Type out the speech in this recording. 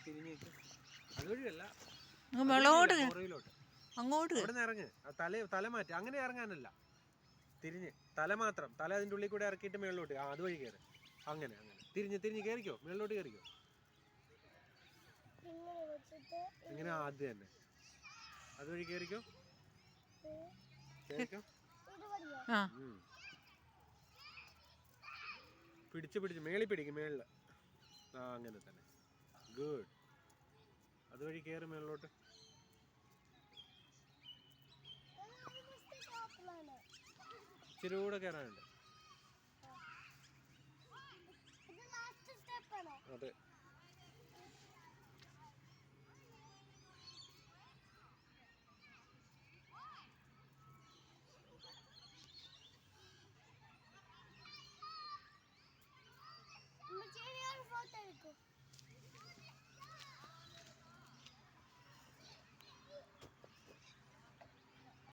തിരിഞ്ഞേക്ക്. അതുവഴിയല്ല, പുറകിലോട്ട് അങ്ങോട്ട് അവിടെ നിന്ന് ഇറങ്ങ്. തല മാറ്റി. അങ്ങനെ ഇറങ്ങാനല്ല, തിരിഞ്ഞ് തല മാത്രം. തല അതിൻ്റെ ഉള്ളിൽ കൂടെ ഇറക്കിയിട്ട് മേളിലോട്ട്. അതുവഴി കയറി. അങ്ങനെ അങ്ങനെ തിരിഞ്ഞ് കയറിക്കോ, മേളിലോട്ട് കയറിക്കോ. ഇങ്ങനെ ആദ്യം തന്നെ അതുവഴി കയറിക്കോ. പിടിച്ച് മേളിൽ പിടിക്കും, മേളിൽ. അങ്ങനെ തന്നെ. ഗുഡ്. അതുവഴി കയറി മേളിലോട്ട്. ഇച്ചിരി കൂടെ കയറാനുണ്ട്.